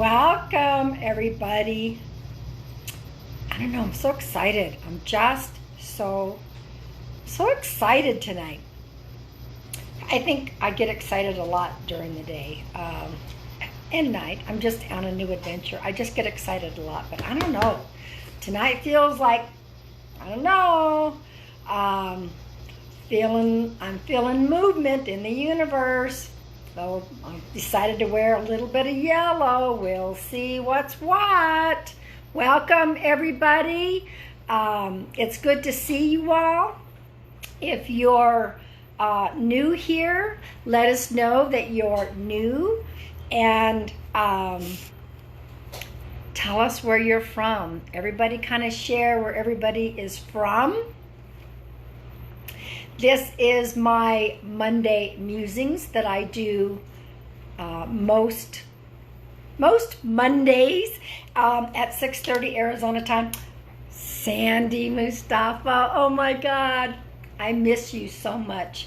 Welcome, everybody. I don't know, I'm so excited. I'm just so excited tonight. I think I get excited a lot during the day and night. I'm just on a new adventure. I just get excited a lot, but I don't know. Tonight feels like, I don't know, I'm feeling movement in the universe. So I decided to wear a little bit of yellow. We'll see what's what. Welcome, everybody. It's good to see you all. If you're new here, let us know that you're new and tell us where you're from. Everybody kind of share where everybody is from. This is my Monday musings that I do most Mondays at 6:30 Arizona time. Sandy Mustafa, oh my God, I miss you so much.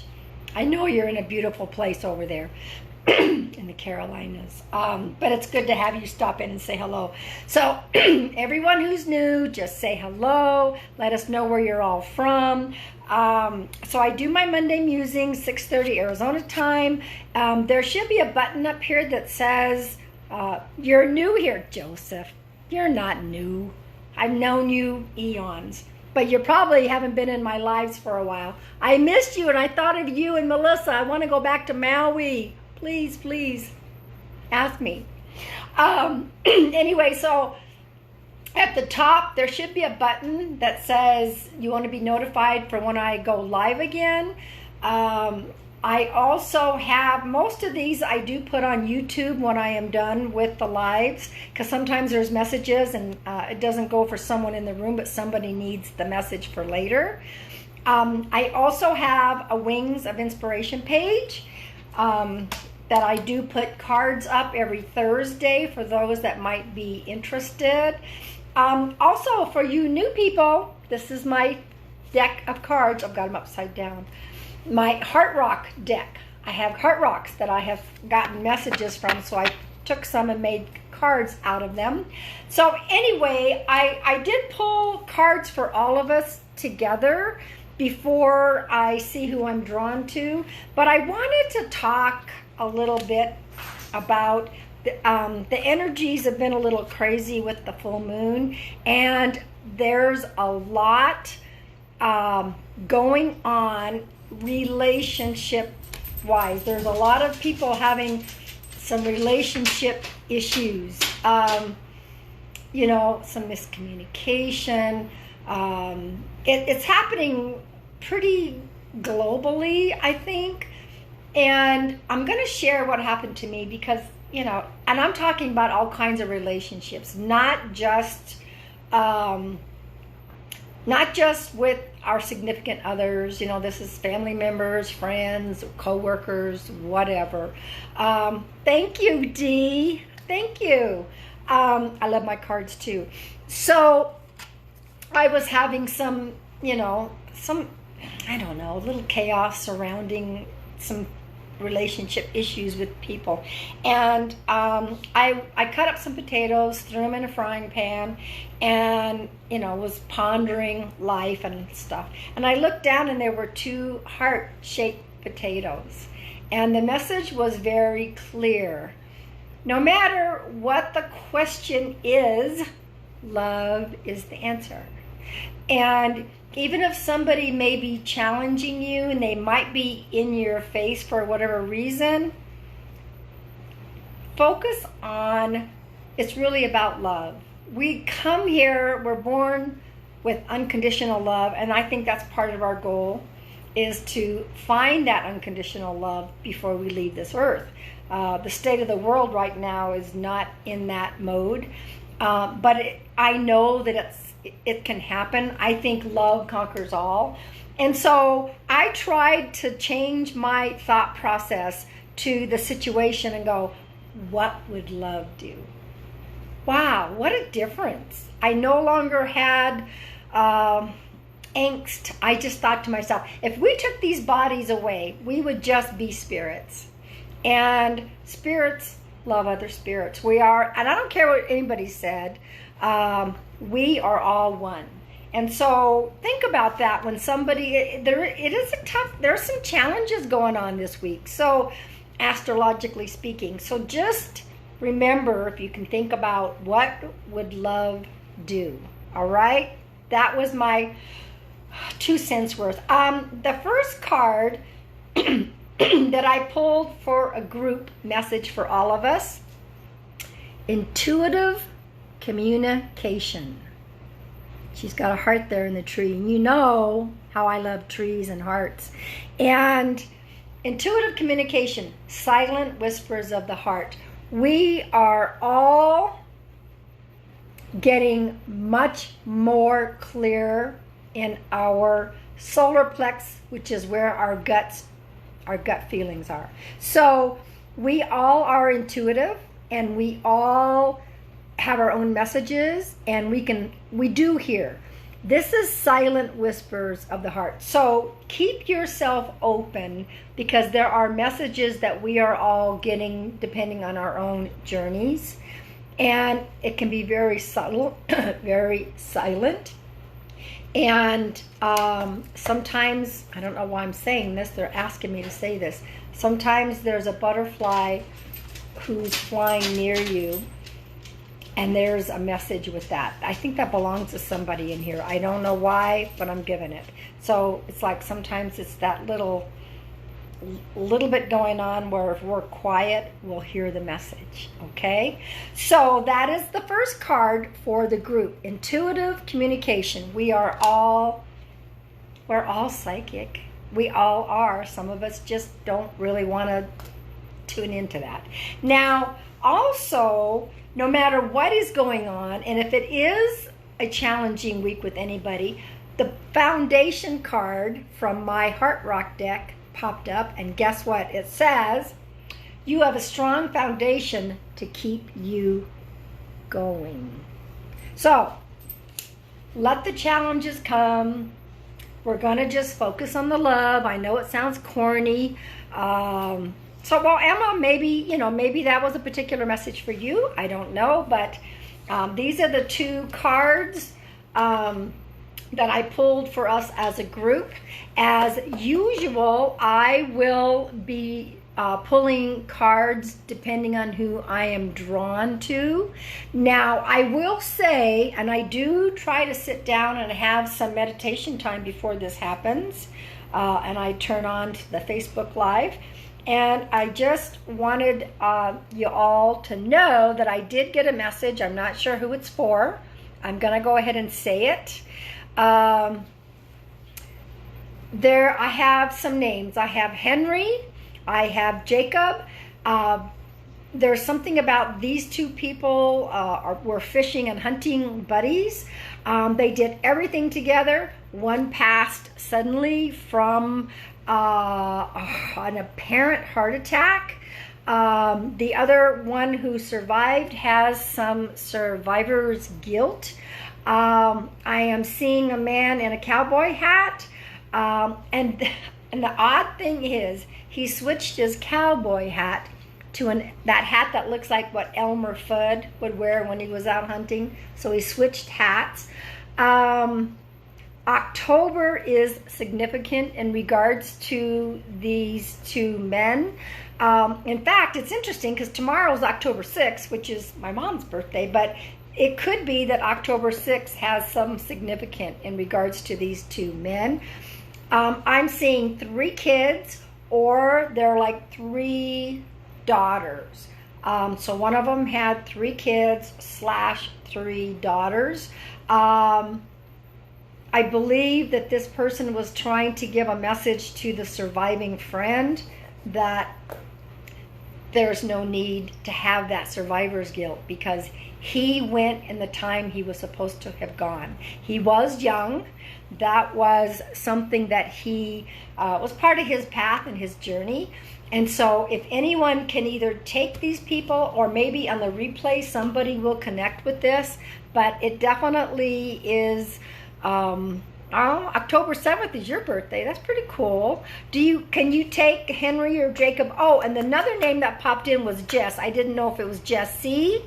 I know you're in a beautiful place over there in the Carolinas, but it's good to have you stop in and say hello. So everyone who's new, just say hello. Let us know where you're all from. So I do my Monday musings, 6:30 Arizona time. There should be a button up here that says, you're new here, Joseph. You're not new. I've known you eons, but you probably haven't been in my lives for a while. I missed you and I thought of you and Melissa. I want to go back to Maui. Please, ask me. Anyway, so at the top, there should be a button that says you want to be notified for when I go live again. I also have, most of these I do put on YouTube when I am done with the lives, because sometimes there's messages and it doesn't go for someone in the room, but somebody needs the message for later. I also have a Wings of Inspiration page that I do put cards up every Thursday for those that might be interested. Also, for you new people, this is my deck of cards. I've got them upside down. My Heart Rock deck. I have Heart Rocks that I have gotten messages from, so I took some and made cards out of them. So anyway, I did pull cards for all of us together before I see who I'm drawn to, but I wanted to talk a little bit about the energies have been a little crazy with the full moon, and there's a lot going on relationship wise. There's a lot of people having some relationship issues, some miscommunication. It's happening pretty globally, I think. And I'm going to share what happened to me because, and I'm talking about all kinds of relationships, not just with our significant others. This is family members, friends, co-workers, whatever. Thank you, Dee. Thank you. I love my cards too. So I was having some, I don't know, a little chaos surrounding some relationship issues with people, and I cut up some potatoes, threw them in a frying pan, and was pondering life and stuff, and I looked down and there were two heart-shaped potatoes, and the message was very clear. No matter what the question is, love is the answer. And even if somebody may be challenging you and they might be in your face for whatever reason, focus on, it's really about love. We come here, we're born with unconditional love, and I think that's part of our goal, is to find that unconditional love before we leave this earth. The state of the world right now is not in that mode, but I know that it can happen. I think love conquers all. And so I tried to change my thought process to the situation and go, what would love do? Wow, what a difference. I no longer had angst. I just thought to myself, if we took these bodies away, we would just be spirits. And spirits love other spirits. We are, and I don't care what anybody said, we are all one. And so think about that when somebody, there are some challenges going on this week. So astrologically speaking. So just remember, if you can think about what would love do. All right. That was my 2 cents worth. The first card that I pulled for a group message for all of us, intuitive communication. She's got a heart there in the tree. And you know how I love trees and hearts. And intuitive communication, silent whispers of the heart. We are all getting much more clear in our solar plex, which is where our gut feelings are. So we all are intuitive, and we all have our own messages, and we do hear. This is silent whispers of the heart. So keep yourself open, because there are messages that we are all getting depending on our own journeys, and it can be very subtle, very silent. And sometimes, I don't know why I'm saying this, they're asking me to say this. Sometimes there's a butterfly who's flying near you, and there's a message with that. I think that belongs to somebody in here. I don't know why, but I'm giving it. So it's like sometimes it's that little bit going on where if we're quiet, we'll hear the message, okay? So that is the first card for the group, intuitive communication. We're all psychic. We all are. Some of us just don't really want to tune into that. Now, also, no matter what is going on, and if it is a challenging week with anybody, the foundation card from my Heart Rock deck popped up, and guess what? It says, you have a strong foundation to keep you going. So, let the challenges come. We're going to just focus on the love. I know it sounds corny. Well, Emma, maybe that was a particular message for you. I don't know, but these are the 2 cards that I pulled for us as a group. As usual, I will be pulling cards depending on who I am drawn to. Now, I will say, and I do try to sit down and have some meditation time before this happens, and I turn on to the Facebook Live. And I just wanted you all to know that I did get a message. I'm not sure who it's for. I'm going to go ahead and say it. I have some names. I have Henry. I have Jacob. There's something about these 2 people were fishing and hunting buddies. They did everything together. One passed suddenly from an apparent heart attack. The other one who survived has some survivor's guilt. I am seeing a man in a cowboy hat, and the odd thing is he switched his cowboy hat to that hat that looks like what Elmer Fudd would wear when he was out hunting. So he switched hats. October is significant in regards to these 2 men. In fact, it's interesting because tomorrow is October 6th, which is my mom's birthday, but it could be that October 6th has some significance in regards to these 2 men. I'm seeing 3 kids, or they're like 3 daughters. So one of them had 3 kids / 3 daughters. I believe that this person was trying to give a message to the surviving friend that there's no need to have that survivor's guilt, because he went in the time he was supposed to have gone. He was young. That was something that he was part of his path and his journey. And so if anyone can either take these people, or maybe on the replay somebody will connect with this, but it definitely is Oh, October 7th is your birthday. That's pretty cool. Can you take Henry or Jacob? Oh, and another name that popped in was Jess. I didn't know if it was Jessie,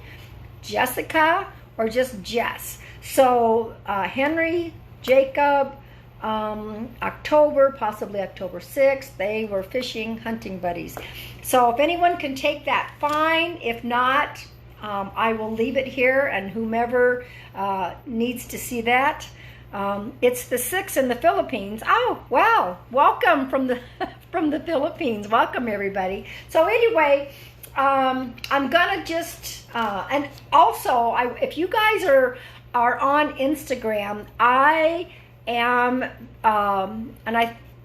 Jessica, or just Jess. So Henry, Jacob, October, possibly October 6th, they were fishing hunting buddies. So if anyone can take that, fine. If not, I will leave it here, and whomever needs to see that. It's the 6th in the Philippines. Oh, wow. Welcome from the from the Philippines. Welcome, everybody. So anyway, I'm gonna just and also, if you guys are on Instagram, I am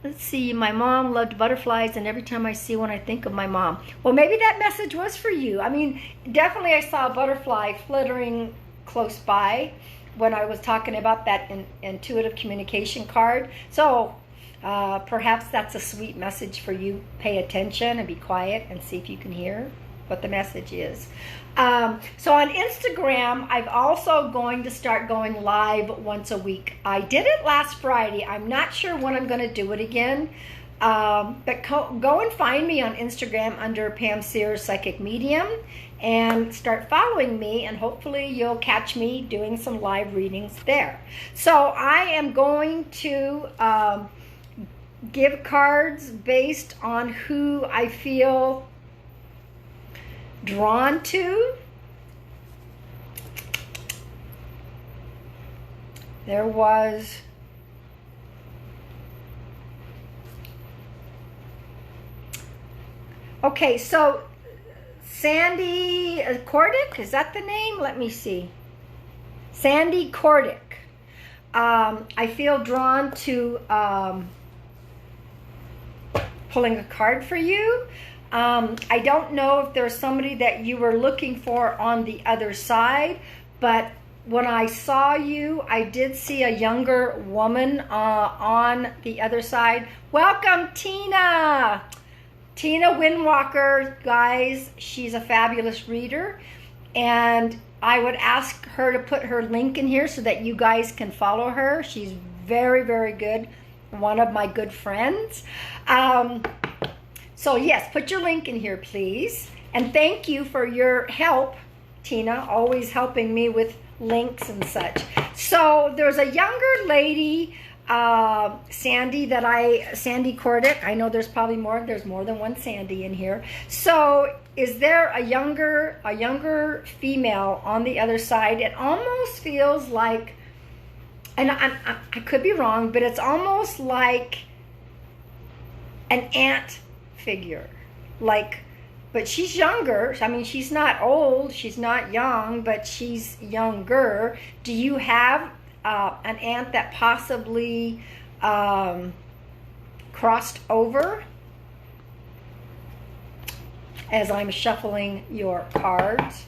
let's see, my mom loved butterflies, and every time I see one I think of my mom. Well, maybe that message was for you. I mean, definitely I saw a butterfly fluttering close by when I was talking about that intuitive communication card. So perhaps that's a sweet message for you. Pay attention and be quiet and see if you can hear what the message is. So on Instagram, I'm also going to start going live once a week. I did it last Friday. I'm not sure when I'm going to do it again. But go and find me on Instagram under Pam Sears Psychic Medium and start following me, and hopefully you'll catch me doing some live readings there. So I am going to give cards based on who I feel drawn to. There was okay, so Sandy Courtic, is that the name? Let me see. Sandy Courtic. I feel drawn to pulling a card for you. I don't know if there's somebody that you were looking for on the other side, but when I saw you, I did see a younger woman on the other side. Welcome, Tina! Tina Windwalker, guys, she's a fabulous reader, and I would ask her to put her link in here so that you guys can follow her. She's very, very good, one of my good friends. So yes, put your link in here, please. And thank you for your help, Tina, always helping me with links and such. So there's a younger lady, Sandy Courtic. I know there's probably more. There's more than one Sandy in here. So is there a younger female on the other side? It almost feels like, and I could be wrong, but it's almost like an aunt figure, but she's younger. I mean, she's not old, she's not young, but she's younger. Do you have an aunt that possibly crossed over as I'm shuffling your cards?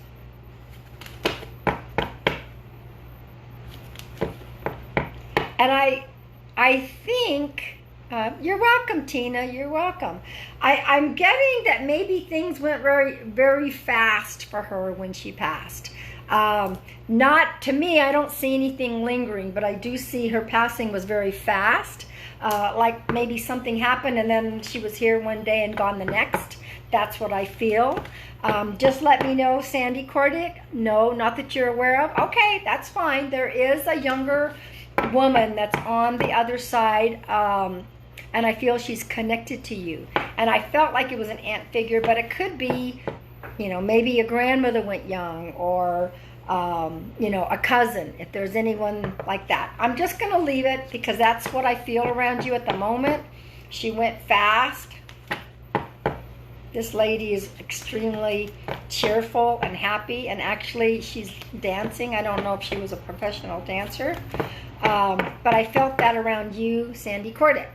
And I think you're welcome, Tina. You're welcome. I'm getting that maybe things went very, very fast for her when she passed. Not to me, I don't see anything lingering, but I do see her passing was very fast. Like maybe something happened and then she was here one day and gone the next. That's what I feel. Just let me know, Sandy Courtic. No, not that you're aware of. Okay, that's fine. There is a younger woman that's on the other side, and I feel she's connected to you. And I felt like it was an aunt figure, but it could be, you know, maybe a grandmother went young, or you know, a cousin, if there's anyone like that. I'm just going to leave it because that's what I feel around you at the moment. She went fast. This lady is extremely cheerful and happy, and actually she's dancing. I don't know if she was a professional dancer, but I felt that around you, Sandy Courtic.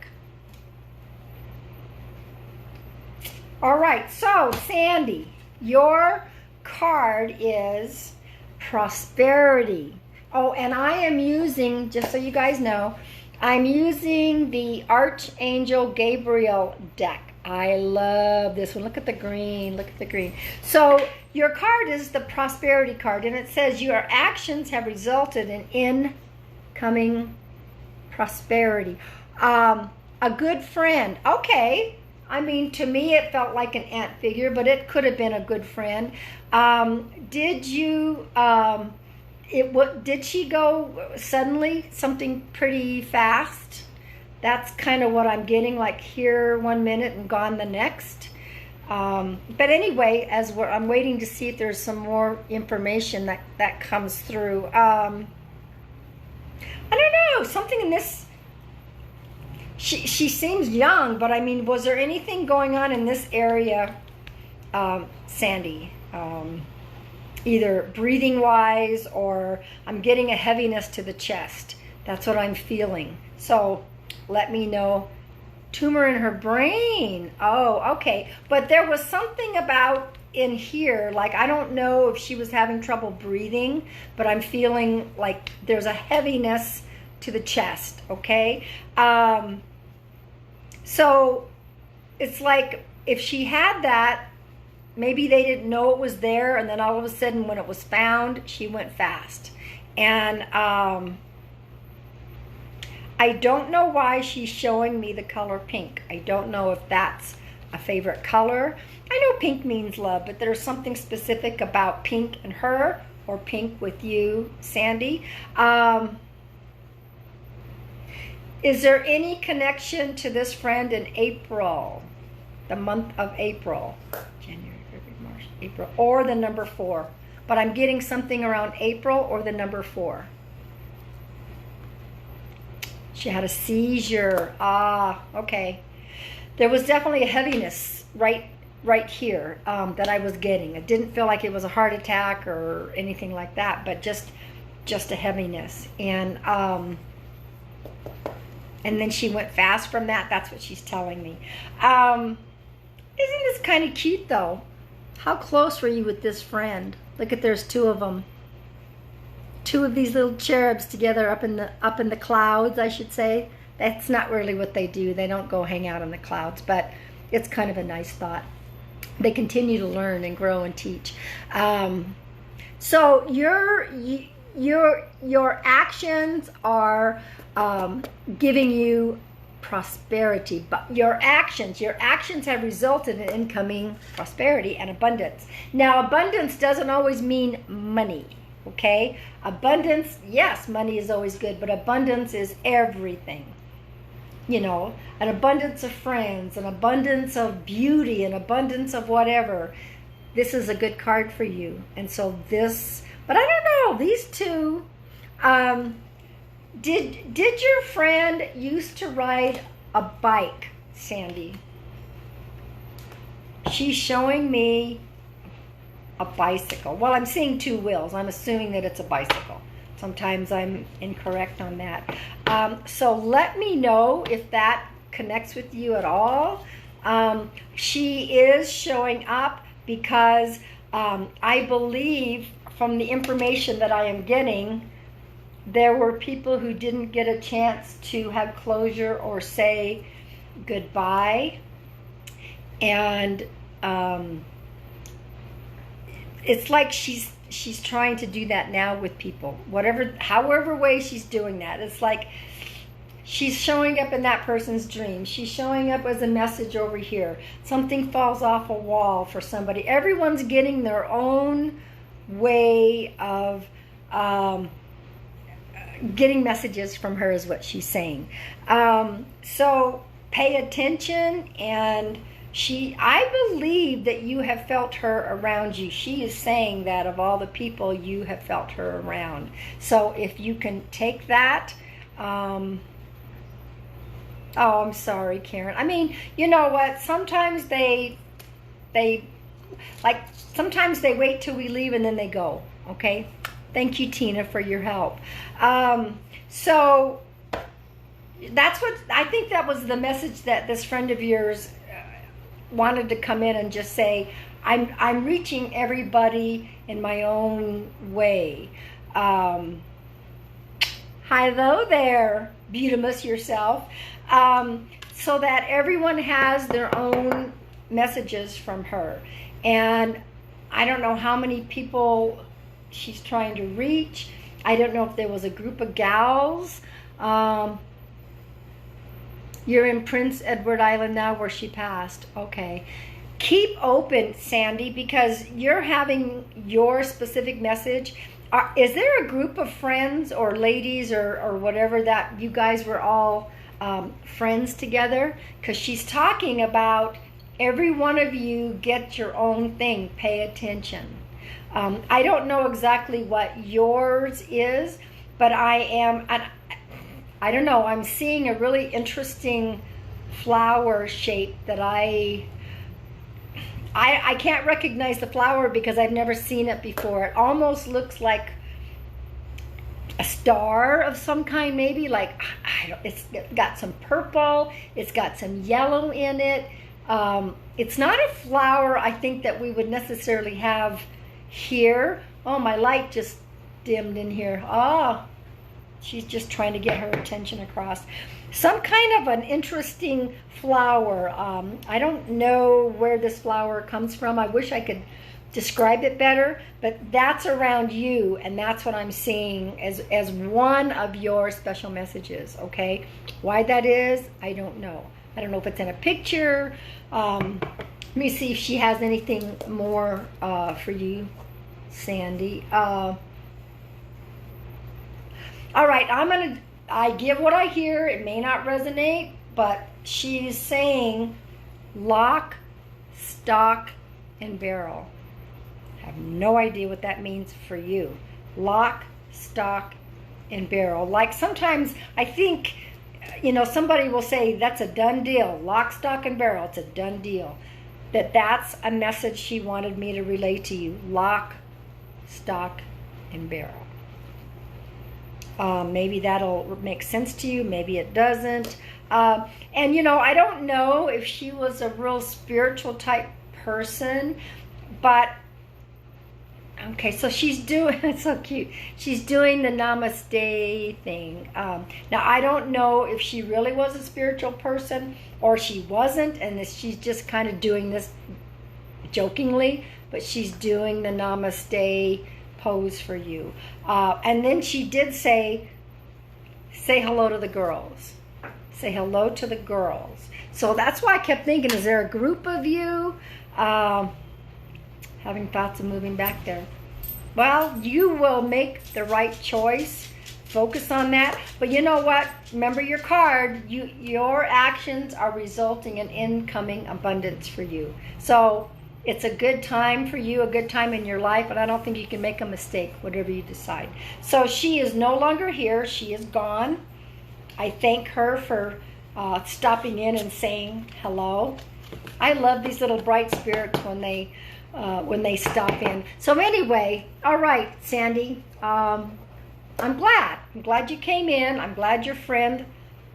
All right, so Sandy, your card is prosperity. Oh, and I am using, just so you guys know, I'm using the Archangel Gabriel deck. I love this one. Look at the green. Look at the green. So your card is the prosperity card, and it says your actions have resulted in incoming prosperity. A good friend. Okay. I mean, to me, it felt like an aunt figure, but it could have been a good friend. Did you, did she go suddenly, something pretty fast? That's kind of what I'm getting, like here 1 minute and gone the next. But anyway, I'm waiting to see if there's some more information that comes through. I don't know, something in this, she seems young, but I mean, was there anything going on in this area, Sandy? Either breathing wise, or I'm getting a heaviness to the chest. That's what I'm feeling. So let me know. Tumor in her brain. Oh, okay. But there was something about in here, like I don't know if she was having trouble breathing, but I'm feeling like there's a heaviness to the chest, okay? So it's like if she had that, maybe they didn't know it was there, and then all of a sudden when it was found, she went fast. And I don't know why she's showing me the color pink. I don't know if that's a favorite color. I know pink means love, but there's something specific about pink and her, or pink with you, Sandy. Is there any connection to this friend in April? The month of April. January, February, March, April. Or the number 4. But I'm getting something around April or the number 4. She had a seizure. Ah, okay. There was definitely a heaviness right here that I was getting. It didn't feel like it was a heart attack or anything like that, but just a heaviness. And then she went fast from that. That's what she's telling me. Isn't this kind of cute, though? How close were you with this friend? Look at, there's 2 of them. 2 of these little cherubs together up in the clouds, I should say. That's not really what they do. They don't go hang out in the clouds, but it's kind of a nice thought. They continue to learn and grow and teach. So your actions are giving you prosperity, but your actions have resulted in incoming prosperity and abundance. Now, abundance doesn't always mean money, okay? Abundance, yes, money is always good, but abundance is everything. You know, an abundance of friends, an abundance of beauty, an abundance of whatever. This is a good card for you. And so this, but I don't know, these 2, did your friend used to ride a bike, Sandy? She's showing me a bicycle. Well, I'm seeing 2 wheels. I'm assuming that it's a bicycle. Sometimes I'm incorrect on that. So let me know if that connects with you at all. She is showing up because I believe from the information that I am getting, there were people who didn't get a chance to have closure or say goodbye. And it's like she's trying to do that now with people. However way she's doing that. It's like she's showing up in that person's dream. She's showing up as a message over here. Something falls off a wall for somebody. Everyone's getting their own way of getting messages from her is what she's saying. So pay attention, and I believe that you have felt her around you. She is saying that of all the people, you have felt her around. So if you can take that, oh, I'm sorry, Karen. I mean, you know what? Sometimes sometimes they wait till we leave and then they go, okay? Thank you, Tina, for your help. So that's what, I think that was the message that this friend of yours wanted to come in and just say, I'm reaching everybody in my own way. Hello there, Beautimus yourself. So that everyone has their own messages from her. And I don't know how many people she's trying to reach. I don't know if there was a group of gals. You're in Prince Edward Island now where she passed. Okay. Keep open, Sandy, because you're having your specific message. Is there a group of friends or ladies or whatever that you guys were all friends together? Because she's talking about every one of you get your own thing. Pay attention. I don't know exactly what yours is, but I don't know, I'm seeing a really interesting flower shape that I can't recognize the flower because I've never seen it before. It almost looks like a star of some kind, maybe. Like, it's got some purple, it's got some yellow in it. It's not a flower, I think, that we would necessarily have here. Oh, my light just dimmed in here. Oh, she's just trying to get her attention across. Some kind of an interesting flower. I don't know where this flower comes from. I wish I could describe it better, but that's around you, and that's what I'm seeing as one of your special messages, okay? Why that is, I don't know. I don't know if it's in a picture. Let me see if she has anything more for you, Sandy. All right, I give what I hear. It may not resonate, but she's saying lock, stock, and barrel. I have no idea what that means for you. Lock, stock, and barrel. Like sometimes I think, somebody will say that's a done deal. Lock, stock, and barrel. It's a done deal. That's a message she wanted me to relay to you. Lock, stock, and barrel. Maybe that'll make sense to you. Maybe it doesn't. And, I don't know if she was a real spiritual type person, but, okay, so she's doing, it's so cute. She's doing the namaste thing. Now, I don't know if she really was a spiritual person or she wasn't, and she's just kind of doing this jokingly, but she's doing the namaste pose for you. And then she did say hello to the girls. Say hello to the girls. So that's why I kept thinking, is there a group of you? Having thoughts of moving back there. Well, you will make the right choice. Focus on that. But you know what? Remember your card. Your actions are resulting in incoming abundance for you. So it's a good time for you, a good time in your life, and I don't think you can make a mistake, whatever you decide. So she is no longer here. She is gone. I thank her for stopping in and saying hello. I love these little bright spirits when they stop in. So anyway, all right, Sandy, I'm glad. I'm glad you came in. I'm glad your friend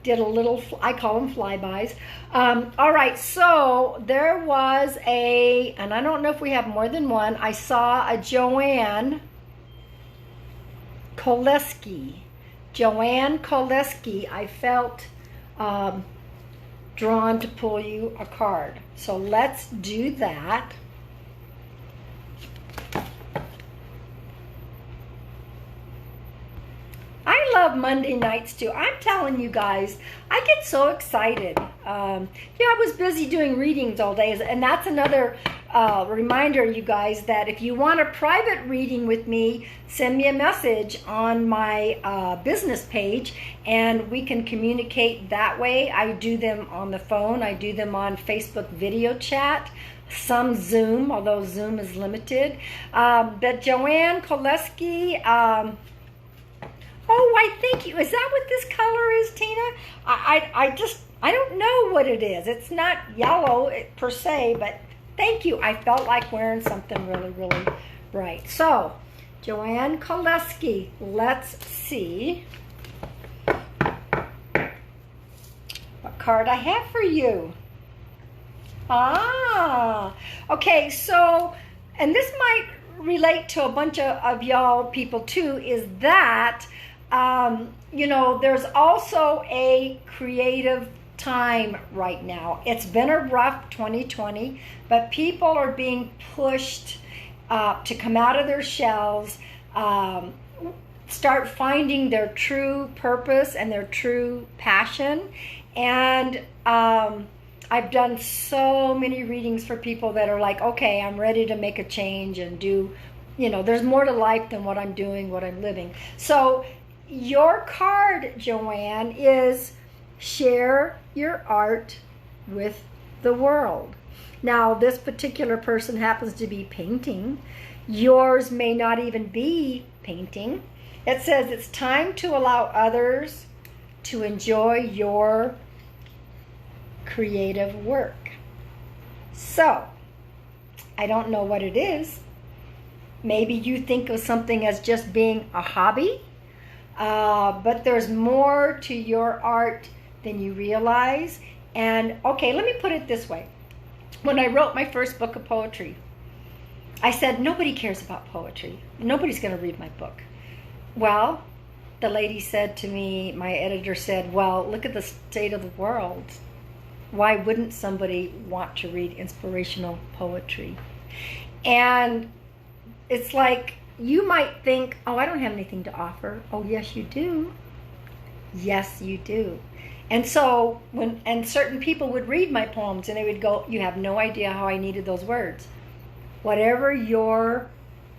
did a little, I call them flybys. All right, so there was and I don't know if we have more than one, I saw a Joanne Koleski. Joanne Koleski, I felt drawn to pull you a card. So let's do that. I love Monday nights too. I'm telling you guys, I get so excited. I was busy doing readings all day, and that's another reminder, you guys, that if you want a private reading with me, send me a message on my business page, and we can communicate that way. I do them on the phone. I do them on Facebook video chat. Some Zoom, although Zoom is limited. But Joanne Koleski, oh, I thank you. Is that what this color is, Tina? I don't know what it is. It's not yellow per se, but thank you. I felt like wearing something really, really bright. So, Joanne Koleski, let's see what card I have for you. Okay, so, and this might relate to a bunch of y'all people too, is that there's also a creative time right now. It's been a rough 2020, but people are being pushed to come out of their shells, start finding their true purpose and their true passion. And I've done so many readings for people that are like, okay, I'm ready to make a change and do, there's more to life than what I'm doing, what I'm living. So your card, Joanne, is share your art with the world. Now, this particular person happens to be painting. Yours may not even be painting. It says it's time to allow others to enjoy your creative work. So, I don't know what it is. Maybe you think of something as just being a hobby, but there's more to your art than you realize. And okay, let me put it this way. When I wrote my first book of poetry, I said, nobody cares about poetry. Nobody's going to read my book. Well, the lady said to me, my editor said, well, look at the state of the world. Why wouldn't somebody want to read inspirational poetry? And it's like, you might think, oh, I don't have anything to offer. Oh, yes, you do. Yes, you do. And so, and certain people would read my poems and they would go, you have no idea how I needed those words. Whatever your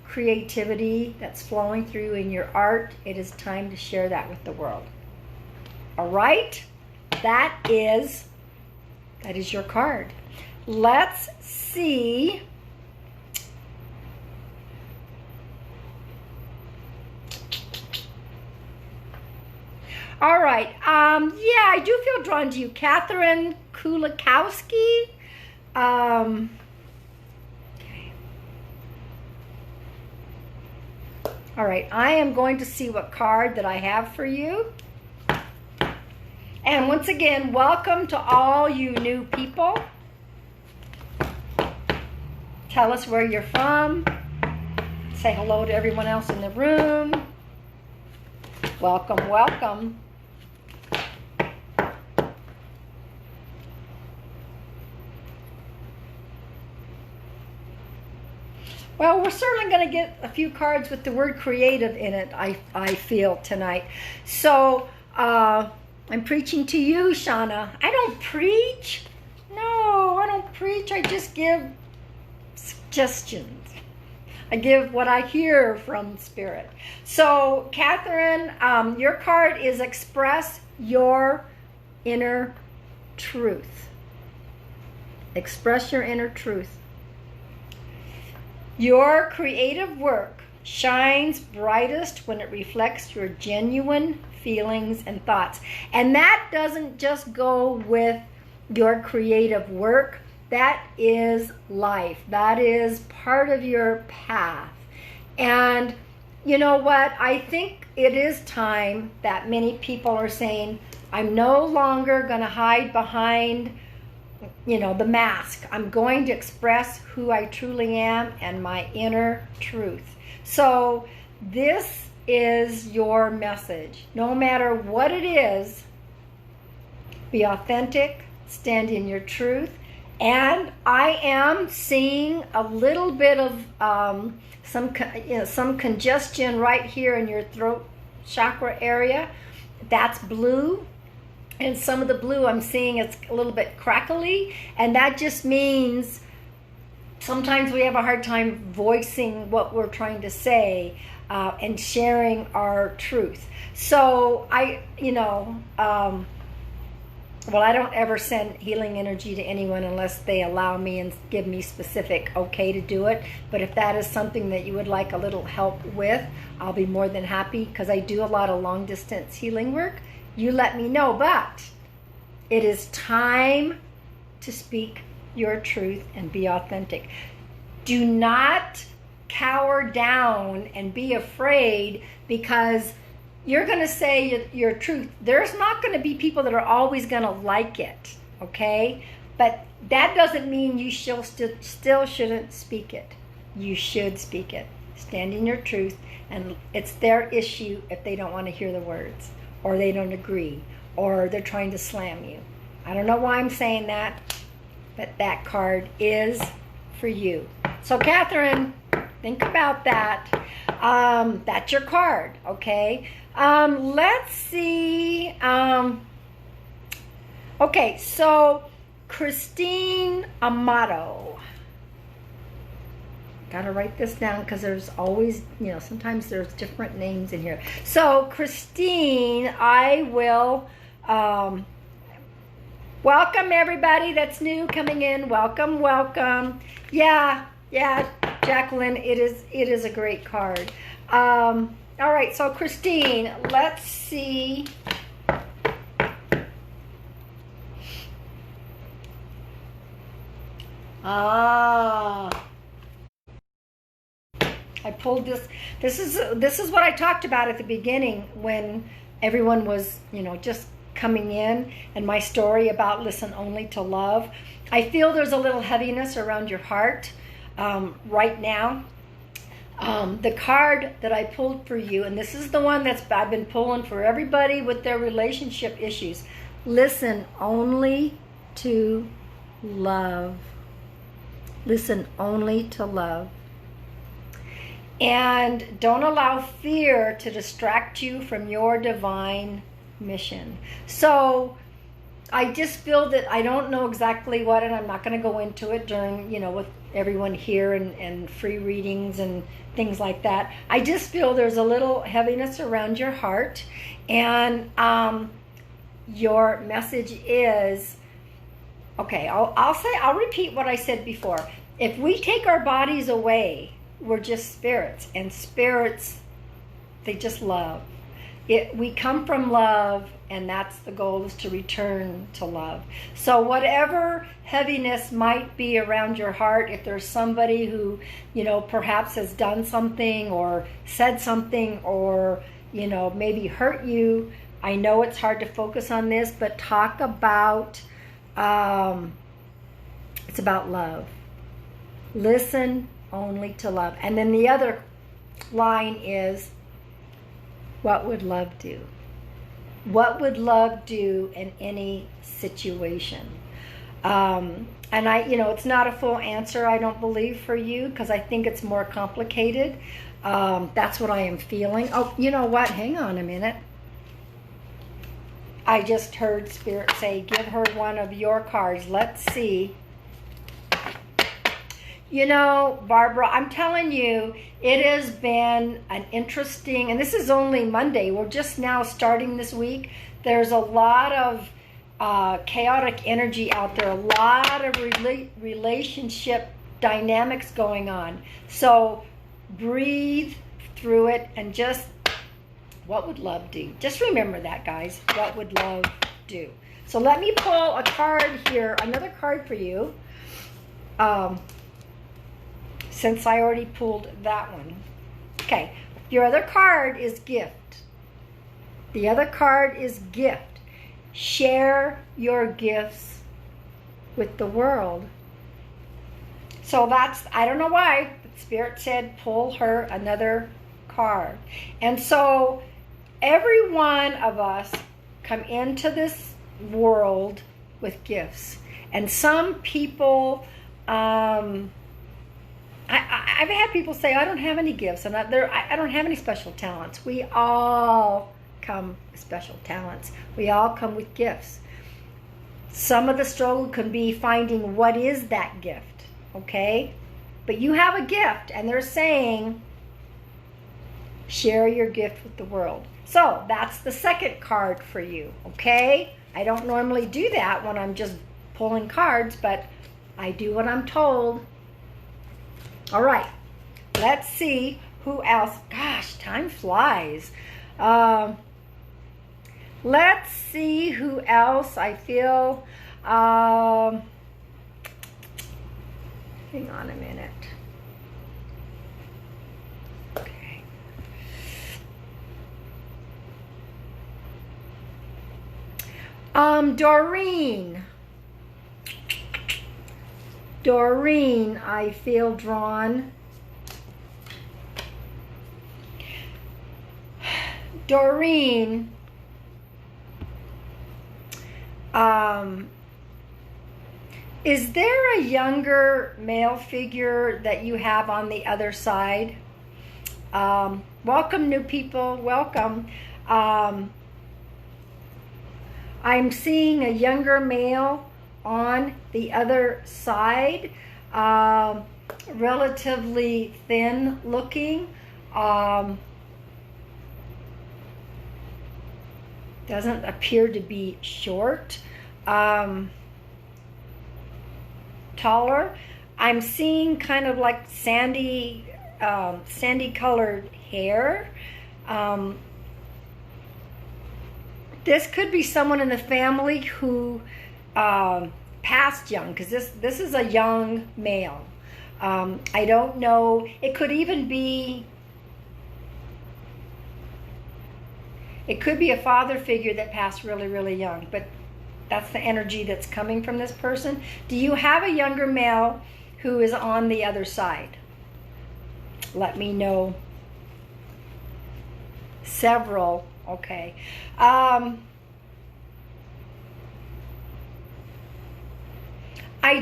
creativity that's flowing through in your art, it is time to share that with the world. All right? That is your card. Let's see. All right. Yeah, I do feel drawn to you. Catherine Kulikowski. Okay. All right. I am going to see what card that I have for you. And once again, welcome to all you new people. Tell us where you're from. Say hello to everyone else in the room. Welcome, welcome. Well, we're certainly going to get a few cards with the word creative in it, I feel, tonight. So, I'm preaching to you, Shauna. I don't preach. No, I don't preach. I just give suggestions. I give what I hear from Spirit. So, Catherine, your card is express your inner truth. Express your inner truth. Your creative work shines brightest when it reflects your genuine feelings and thoughts. And that doesn't just go with your creative work. That is life. That is part of your path. And you know what? I think it is time that many people are saying, I'm no longer going to hide behind the mask. I'm going to express who I truly am and my inner truth. So this is your message. No matter what it is, be authentic, stand in your truth. And I am seeing a little bit of some congestion right here in your throat chakra area. That's blue. And some of the blue I'm seeing it's a little bit crackly, and that just means sometimes we have a hard time voicing what we're trying to say and sharing our truth. So I don't ever send healing energy to anyone unless they allow me and give me specific okay to do it. But if that is something that you would like a little help with, I'll be more than happy, because I do a lot of long distance healing work. You let me know, but it is time to speak your truth and be authentic. Do not cower down and be afraid, because you're going to say your truth. There's not going to be people that are always going to like it, okay? But that doesn't mean you still shouldn't speak it. You should speak it. Stand in your truth, and it's their issue if they don't want to hear the words, or they don't agree, or they're trying to slam you. I don't know why I'm saying that, but that card is for you. So Catherine, think about that. That's your card, okay? Let's see. Okay, so Christine Amato. Gotta write this down because there's always, sometimes there's different names in here. So Christine, I will welcome everybody that's new coming in. Welcome, welcome. Yeah, Jacqueline, it is a great card. All right, so Christine, let's see. I pulled this. This is what I talked about at the beginning when everyone was, just coming in, and my story about listen only to love. I feel there's a little heaviness around your heart right now. The card that I pulled for you, and this is the one I've been pulling for everybody with their relationship issues. Listen only to love. Listen only to love. And don't allow fear to distract you from your divine mission. So I just feel that I don't know exactly what, and I'm not going to go into it during, with everyone here and free readings and things like that. I just feel there's a little heaviness around your heart, and your message is, okay, I'll repeat what I said before. If we take our bodies away, we're just spirits, and spirits, they just love. We come from love, and that's the goal, is to return to love. So whatever heaviness might be around your heart, if there's somebody who, perhaps has done something or said something or, maybe hurt you, I know it's hard to focus on this, but talk about, it's about love. Listen only to love. And then the other line is, what would love do? What would love do in any situation? And it's not a full answer, I don't believe, for you, because I think it's more complicated. That's what I am feeling. Oh, you know what? Hang on a minute. I just heard Spirit say, give her one of your cards. Let's see. Barbara, I'm telling you, it has been an interesting, and this is only Monday. We're just now starting this week. There's a lot of chaotic energy out there, a lot of relationship dynamics going on. So breathe through it and just, what would love do? Just remember that, guys. What would love do? So let me pull a card here, another card for you. Since I already pulled that one. Okay, your other card is gift. The other card is gift. Share your gifts with the world. So that's, I don't know why, but Spirit said pull her another card. And so every one of us come into this world with gifts. And some people, I've had people say, I don't have any gifts. I don't have any special talents. We all come with special talents. We all come with gifts. Some of the struggle can be finding what is that gift, okay? But you have a gift, and they're saying, share your gift with the world. So that's the second card for you, okay? I don't normally do that when I'm just pulling cards, but I do what I'm told. All right, let's see who else. Gosh, time flies. Let's see who else I feel. Hang on a minute. Okay. Doreen, I feel drawn. Doreen, is there a younger male figure that you have on the other side? Welcome, new people. Welcome. I'm seeing a younger male on the other side, relatively thin looking. Doesn't appear to be short. Taller. I'm seeing kind of like sandy colored hair. This could be someone in the family who passed young, because this is a young male. I don't know. It could even be. It could be a father figure that passed really, really young, but that's the energy that's coming from this person. Do you have a younger male who is on the other side? Let me know. Several. Okay. I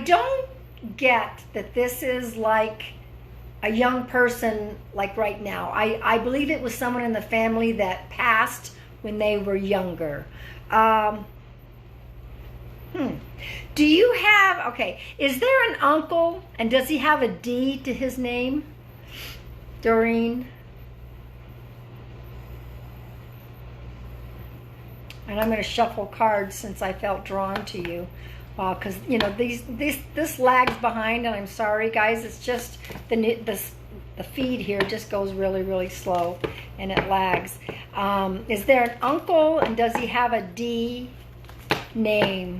don't get that this is like a young person like right now. I believe it was someone in the family that passed when they were younger. Do you have, okay, is there an uncle, and does he have a D to his name? Doreen? And I'm going to shuffle cards since I felt drawn to you. Because, you know, this lags behind, and I'm sorry, guys. It's just the feed here just goes really, really slow, and it lags. Is there an uncle, and does he have a D name?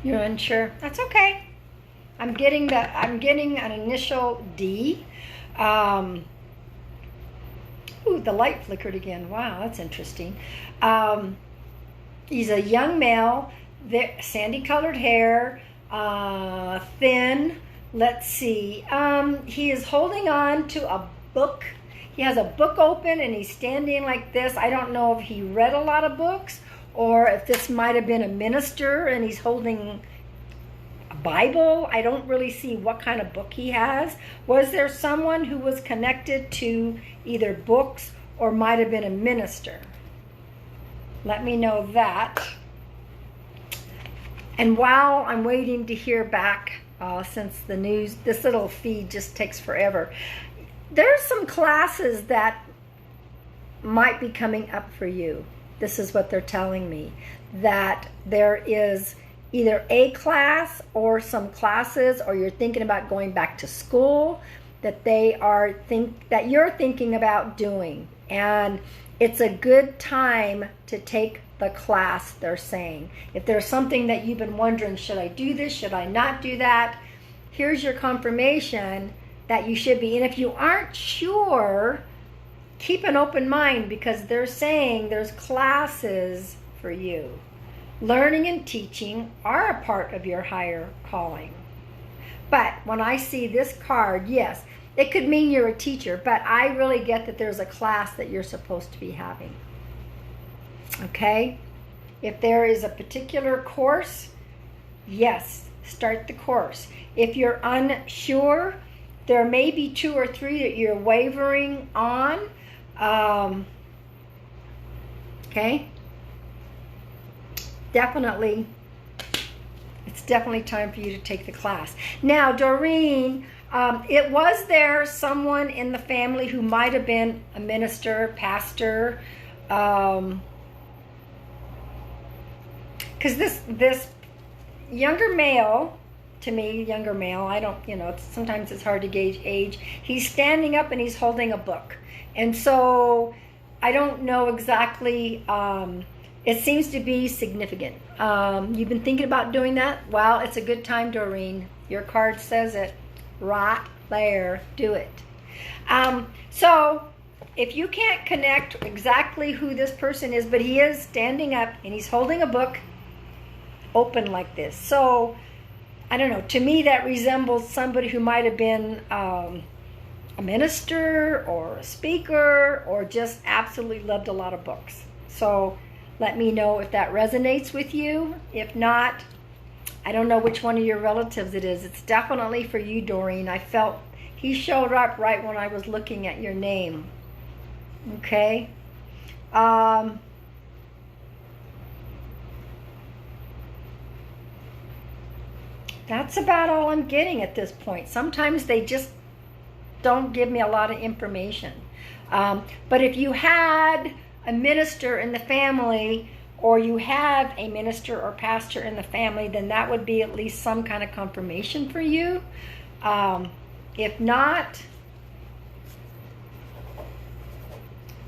You're unsure? That's okay. I'm getting an initial D. Ooh, the light flickered again. Wow, that's interesting. He's a young male, sandy colored hair, thin. Let's see. He is holding on to a book. He has a book open and he's standing like this. I don't know if he read a lot of books or if this might have been a minister and he's holding a Bible. I don't really see what kind of book he has. Was there someone who was connected to either books or might have been a minister? Let me know that. And while I'm waiting to hear back, since the news, this little feed just takes forever, there's some classes that might be coming up for you. This is what they're telling me, that there is either a class or some classes, or you're thinking about going back to school, that you're thinking about doing, and it's a good time to take the class, they're saying. If there's something that you've been wondering, should I do this, should I not do that, here's your confirmation that you should be. And if you aren't sure, keep an open mind, because they're saying there's classes for you. Learning and teaching are a part of your higher calling. But when I see this card, yes, it could mean you're a teacher, but I really get that there's a class that you're supposed to be having. Okay? If there is a particular course, yes, start the course. If you're unsure, there may be 2 or 3 that you're wavering on. Okay? It's definitely time for you to take the class. Now, Doreen, was there someone in the family who might have been a minister, pastor? Because this younger male, to me, I don't, sometimes it's hard to gauge age. He's standing up and he's holding a book. And so I don't know exactly, it seems to be significant. You've been thinking about doing that? Well, it's a good time, Doreen. Your card says it right there. Do it. So if you can't connect exactly who this person is, but he is standing up and he's holding a book open like this. So I don't know. To me, that resembles somebody who might have been a minister or a speaker or just absolutely loved a lot of books. So let me know if that resonates with you. If not, I don't know which one of your relatives it is. It's definitely for you, Doreen. I felt he showed up right when I was looking at your name. Okay. That's about all I'm getting at this point. Sometimes they just don't give me a lot of information. But if you had a minister in the family, or you have a minister or pastor in the family, then that would be at least some kind of confirmation for you. If not,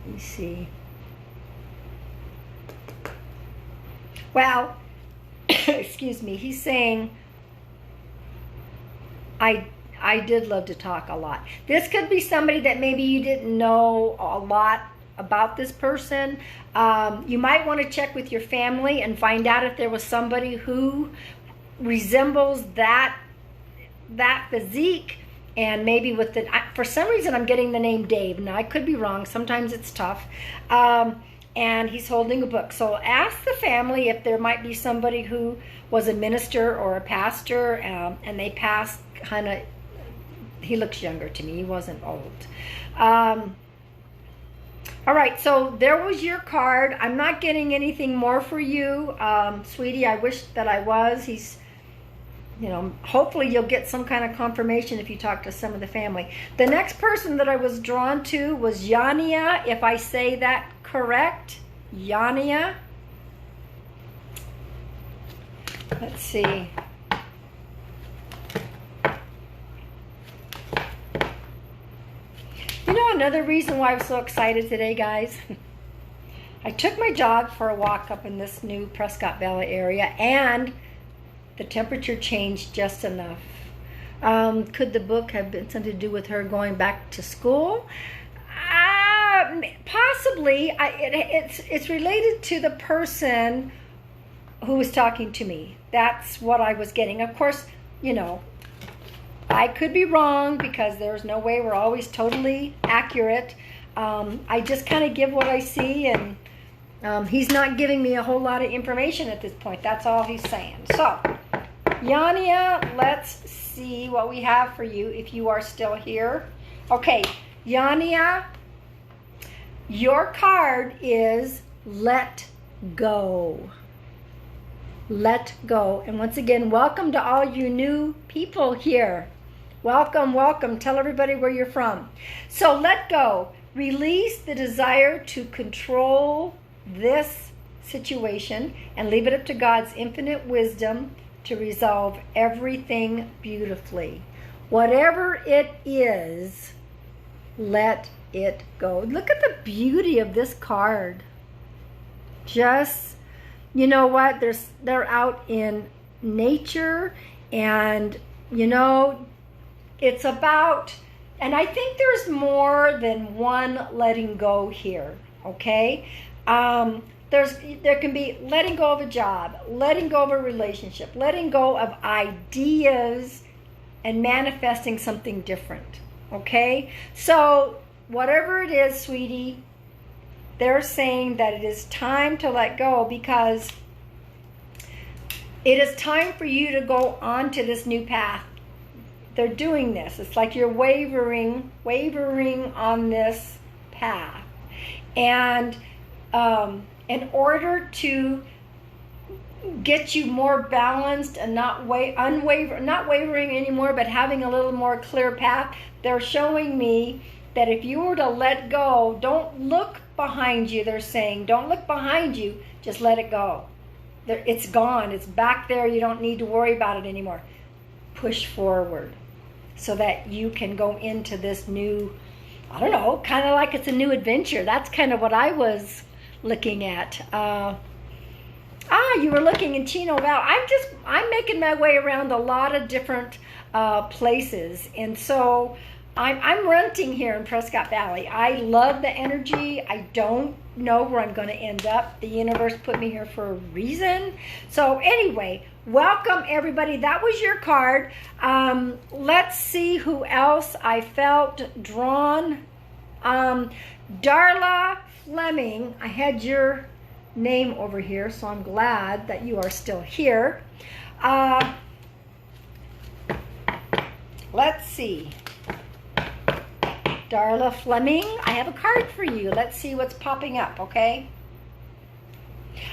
let me see. Well, excuse me, he's saying, I did love to talk a lot. This could be somebody that maybe you didn't know a lot about this person. You might want to check with your family and find out if there was somebody who resembles that physique, and maybe with the, for some reason I'm getting the name Dave. Now I could be wrong, sometimes it's tough. And he's holding a book. So ask the family if there might be somebody who was a minister or a pastor, and they passed kind of, he looks younger to me, he wasn't old. All right, so there was your card. I'm not getting anything more for you, sweetie. I wish that I was. He's, you know, hopefully you'll get some kind of confirmation if you talk to some of the family. The next person that I was drawn to was Jania, if I say that correct. Jania. Let's see. You know another reason why I'm so excited today, guys? I took my dog for a walk up in this new Prescott Valley area, and the temperature changed just enough. Could the book have been something to do with her going back to school? Possibly. It's related to the person who was talking to me. That's what I was getting. Of course, you know, I could be wrong because there's no way we're always totally accurate. I just kind of give what I see, and he's not giving me a whole lot of information at this point. That's all he's saying. So, Jania, let's see what we have for you if you are still here. Okay, Jania, your card is Let Go. Let go. And once again, welcome to all you new people here. Welcome, welcome. Tell everybody where you're from. So let go. Release the desire to control this situation and leave it up to God's infinite wisdom to resolve everything beautifully. Whatever it is, let it go. Look at the beauty of this card. Just, you know what? They're out in nature, and you know, it's about, and I think there's more than one letting go here, okay? There can be letting go of a job, letting go of a relationship, letting go of ideas, and manifesting something different, okay? So whatever it is, sweetie, they're saying that it is time to let go, because it is time for you to go on to this new path. They're doing this. It's like you're wavering on this path. And in order to get you more balanced and not wavering anymore, but having a little more clear path, they're showing me that if you were to let go, don't look behind you, they're saying. Don't look behind you, just let it go. It's gone. It's back there. You don't need to worry about it anymore. Push forward so that you can go into this new, I don't know, kind of like it's a new adventure. That's kind of what I was looking at. You were looking in Chino Valley. I'm making my way around a lot of different places. And so I'm renting here in Prescott Valley. I love the energy. I don't know where I'm going to end up. The universe put me here for a reason. So anyway, welcome everybody. That was your card. Let's see who else I felt drawn. Darla Fleming, I had your name over here, so I'm glad that you are still here. Let's see. Darla Fleming, I have a card for you. Let's see what's popping up, okay?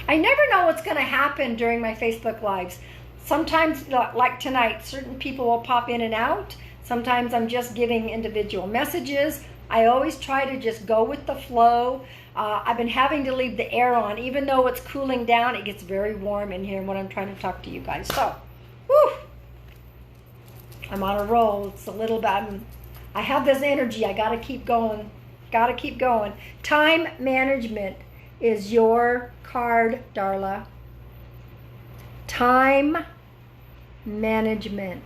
I never know what's going to happen during my Facebook Lives. Sometimes, like tonight, certain people will pop in and out. Sometimes I'm just giving individual messages. I always try to just go with the flow. I've been having to leave the air on. Even though it's cooling down, it gets very warm in here when I'm trying to talk to you guys. So, whew, I'm on a roll. It's a little bit, I have this energy. I got to keep going. Got to keep going. Time management is your card, Darla. Time management.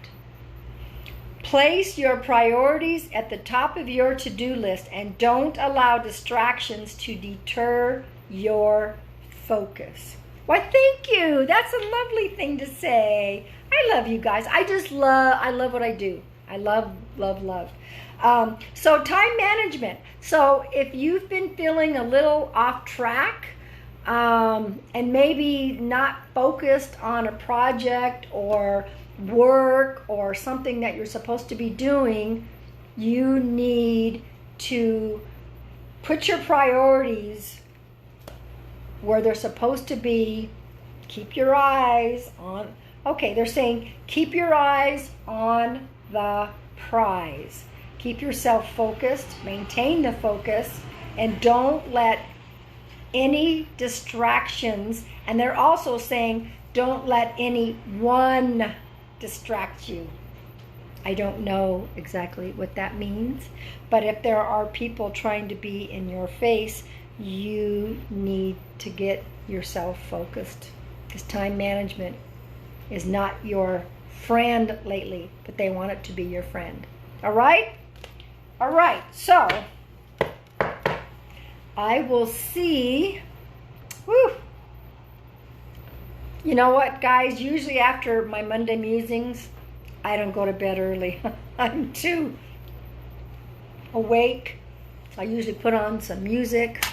Place your priorities at the top of your to-do list and don't allow distractions to deter your focus. Why, thank you. That's a lovely thing to say. I love you guys. I love what I do. I love. So time management. So if you've been feeling a little off track and maybe not focused on a project or work or something that you're supposed to be doing, you need to put your priorities where they're supposed to be. Keep your eyes on, okay, they're saying keep your eyes on the prize. Keep yourself focused, maintain the focus, and don't let any distractions, and they're also saying don't let anyone distract you. I don't know exactly what that means, but if there are people trying to be in your face, you need to get yourself focused, because time management is not your friend lately, but they want it to be your friend. All right? All right, so I will see. Woo! You know what, guys? Usually after my Monday musings, I don't go to bed early. I'm too awake. I usually put on some music,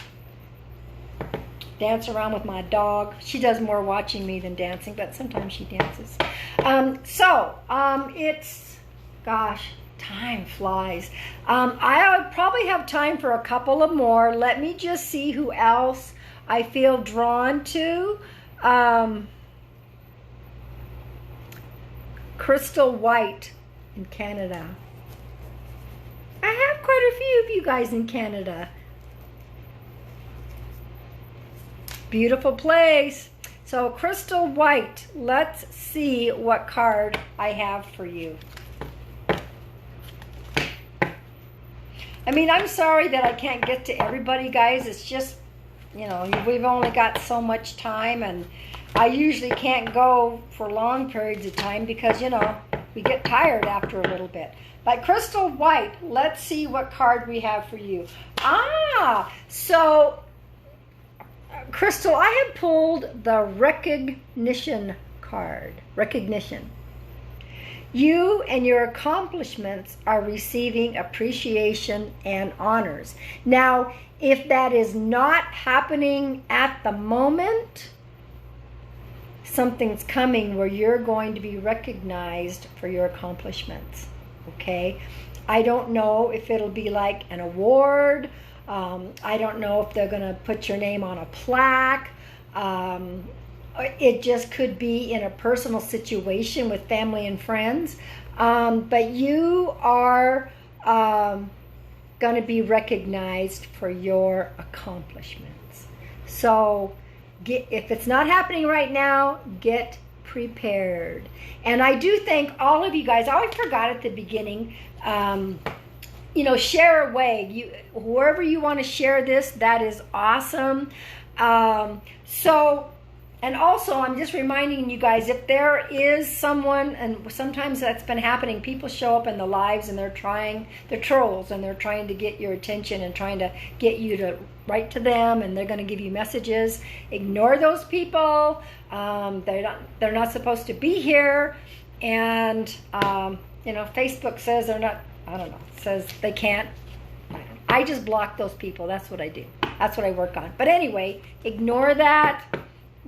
dance around with my dog. She does more watching me than dancing, but sometimes she dances. It's, gosh, time flies. I'll probably have time for a couple of more. Let me just see who else I feel drawn to. Crystal White in Canada. I have quite a few of you guys in Canada. Beautiful place. So Crystal White, let's see what card I have for you. I mean, I'm sorry that I can't get to everybody, guys. It's just, you know, we've only got so much time, and I usually can't go for long periods of time because, you know, we get tired after a little bit. But Crystal White, let's see what card we have for you. So Crystal, I have pulled the recognition card. Recognition. You and your accomplishments are receiving appreciation and honors. Now, if that is not happening at the moment, something's coming where you're going to be recognized for your accomplishments. Okay? I don't know if it'll be like an award. I don't know if they're going to put your name on a plaque. It just could be in a personal situation with family and friends. But you are going to be recognized for your accomplishments. So if it's not happening right now, get prepared. And I do thank all of you guys. I always forgot at the beginning, you know, share away. Whoever you want to share this, that is awesome. And also, I'm just reminding you guys, if there is someone, and sometimes that's been happening, people show up in the lives and they're trolls, and they're trying to get your attention and trying to get you to write to them, and they're going to give you messages. Ignore those people. They're not supposed to be here. And, you know, Facebook says they're not, I don't know, says they can't. I just block those people. That's what I do. That's what I work on. But anyway, ignore that.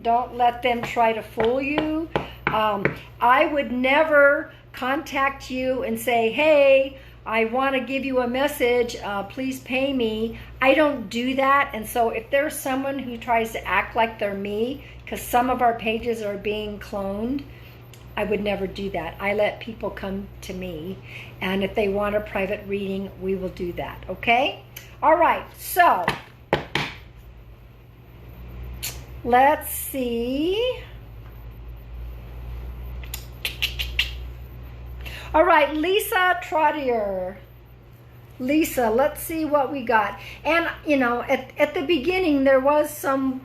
Don't let them try to fool you. I would never contact you and say, hey, I want to give you a message, please pay me. I don't do that. And so if there's someone who tries to act like they're me, because some of our pages are being cloned, I would never do that. I let people come to me, and if they want a private reading, we will do that, okay? All right, so let's see. All right, Lisa Trottier. Lisa, let's see what we got. And, you know, at the beginning, there was some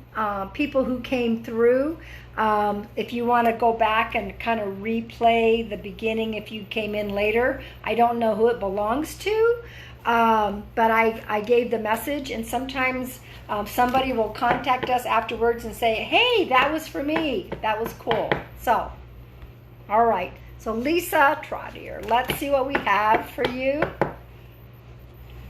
people who came through. If you want to go back and kind of replay the beginning if you came in later, I don't know who it belongs to, but I gave the message, and sometimes somebody will contact us afterwards and say, hey, that was for me. That was cool. So, all right. So Lisa Trottier, let's see what we have for you.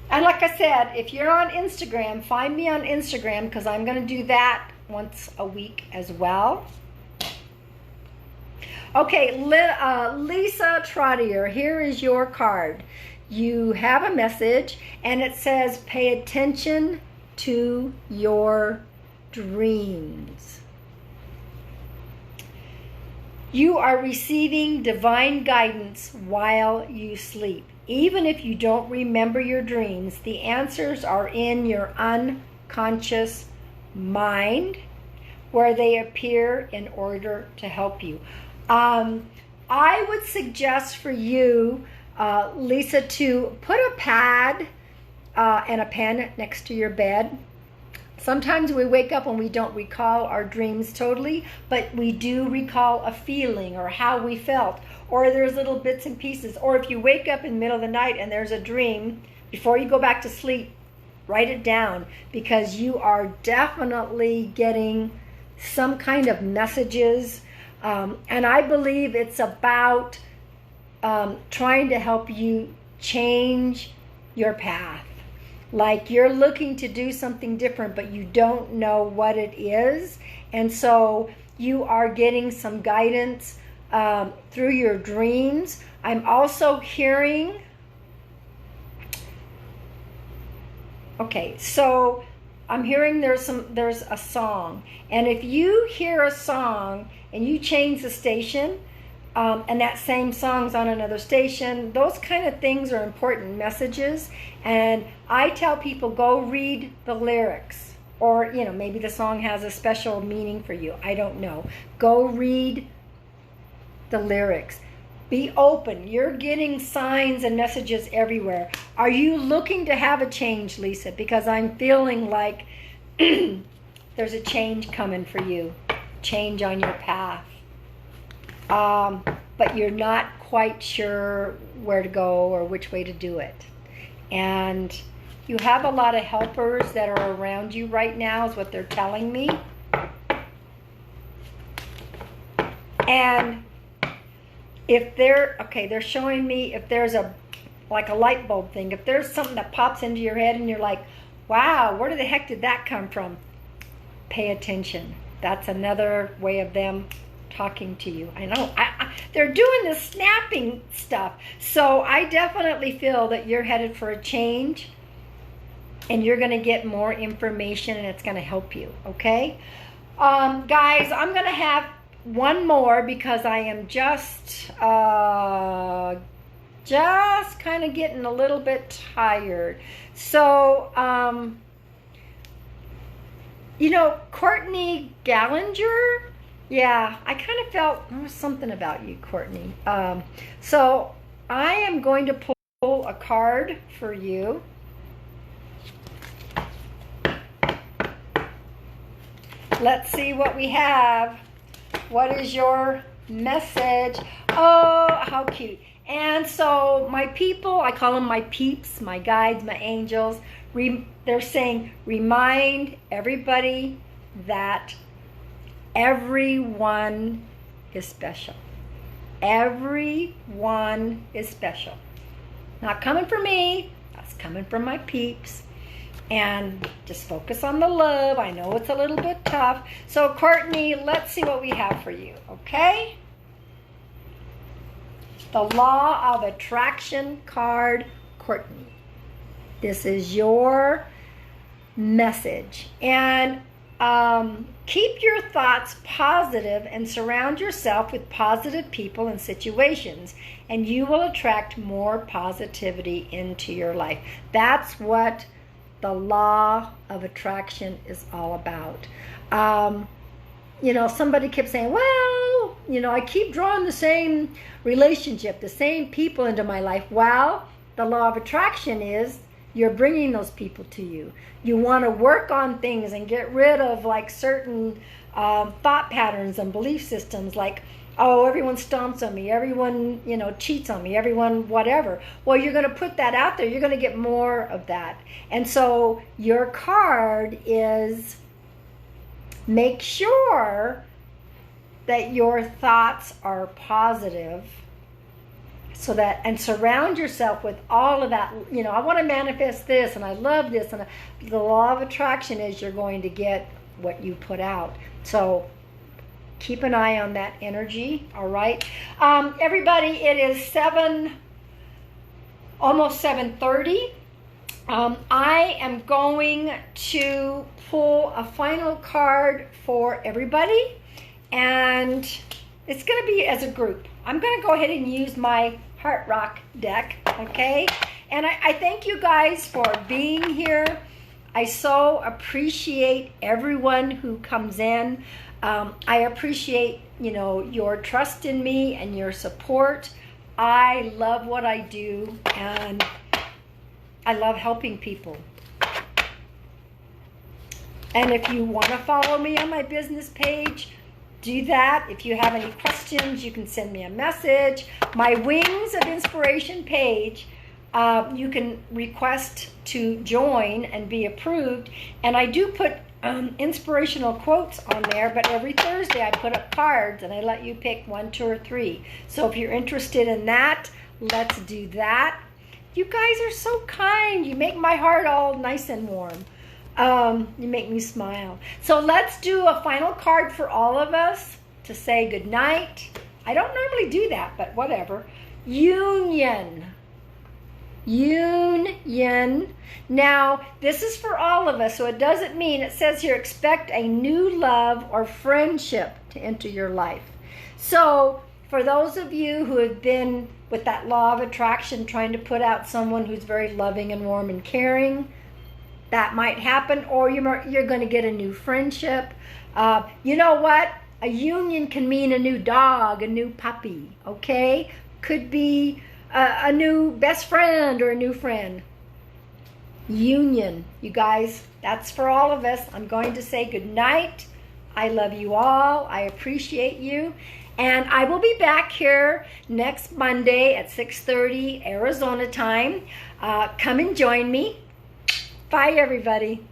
And like I said, if you're on Instagram, find me on Instagram, because I'm going to do that once a week as well. Okay, Lisa Trottier, here is your card. You have a message, and it says, pay attention to your dreams. You are receiving divine guidance while you sleep. Even if you don't remember your dreams, the answers are in your unconscious mind, where they appear in order to help you. I would suggest for you, Lisa, to put a pad and a pen next to your bed. Sometimes we wake up and we don't recall our dreams totally, but we do recall a feeling or how we felt, or there's little bits and pieces. Or if you wake up in the middle of the night and there's a dream, before you go back to sleep, write it down, because you are definitely getting some kind of messages. And I believe it's about trying to help you change your path. Like you're looking to do something different, but you don't know what it is. And so you are getting some guidance through your dreams. I'm also hearing, okay, so I'm hearing there's a song. And if you hear a song and you change the station, and that same song's on another station, those kind of things are important messages. And I tell people, go read the lyrics, or you know, maybe the song has a special meaning for you, I don't know. Go read the lyrics. Be open. You're getting signs and messages everywhere. Are you looking to have a change, Lisa? Because I'm feeling like there's a change coming for you, change on your path. But you're not quite sure where to go or which way to do it. And you have a lot of helpers that are around you right now, is what they're telling me. And if they're showing me if there's like a light bulb thing, if there's something that pops into your head and you're like, wow, where the heck did that come from? Pay attention. That's another way of them talking to you. I know they're doing this snapping stuff, so I definitely feel that you're headed for a change, and you're going to get more information, and it's going to help you. Okay, guys, I'm going to have one more because I am just kind of getting a little bit tired. So you know, Courtney Gallinger. Yeah, I kind of felt there was something about you, Courtney. So I am going to pull a card for you. Let's see what we have. What is your message? Oh, how cute. And so my people, I call them my peeps, my guides, my angels. They're saying, remind everybody that everyone is special. Everyone is special. Not coming from me, that's coming from my peeps. And just focus on the love. I know it's a little bit tough. So Courtney, let's see what we have for you, okay? the Law of Attraction card, Courtney. This is your message. And keep your thoughts positive and surround yourself with positive people and situations, and you will attract more positivity into your life. That's what the Law of Attraction is all about. Somebody kept saying, well, I keep drawing the same relationship, the same people into my life. Well, the Law of Attraction is you're bringing those people to you. You want to work on things and get rid of like certain thought patterns and belief systems, like, oh, everyone stomps on me, everyone, cheats on me, everyone whatever. Well, you're going to put that out there. You're going to get more of that. And so your card is make sure that your thoughts are positive, so that, and surround yourself with all of that. I want to manifest this, and I love this, and the Law of Attraction is you're going to get what you put out. So keep an eye on that energy. All right, everybody, it is almost 7:30. I am going to pull a final card for everybody, and it's going to be as a group. I'm going to go ahead and use my Heart Rock deck, okay? And I thank you guys for being here. I so appreciate everyone who comes in. I appreciate, your trust in me and your support. I love what I do, and I love helping people. And if you want to follow me on my business page, do that. If you have any questions, you can send me a message. My Wings of Inspiration page, you can request to join and be approved. And I do put inspirational quotes on there, but every Thursday I put up cards and I let you pick 1, 2, or 3. So if you're interested in that, let's do that. You guys are so kind. You make my heart all nice and warm. You make me smile. So let's do a final card for all of us to say good night. I don't normally do that, but whatever. Union. Union. Now, this is for all of us, so it doesn't mean, it says here, expect a new love or friendship to enter your life. So for those of you who have been with that Law of Attraction, trying to put out someone who's very loving and warm and caring, that might happen, or you're going to get a new friendship. You know what? A union can mean a new dog, a new puppy, okay? Could be a new best friend or a new friend. Union, you guys, that's for all of us. I'm going to say good night. I love you all. I appreciate you. And I will be back here next Monday at 6:30 Arizona time. Come and join me. Bye, everybody.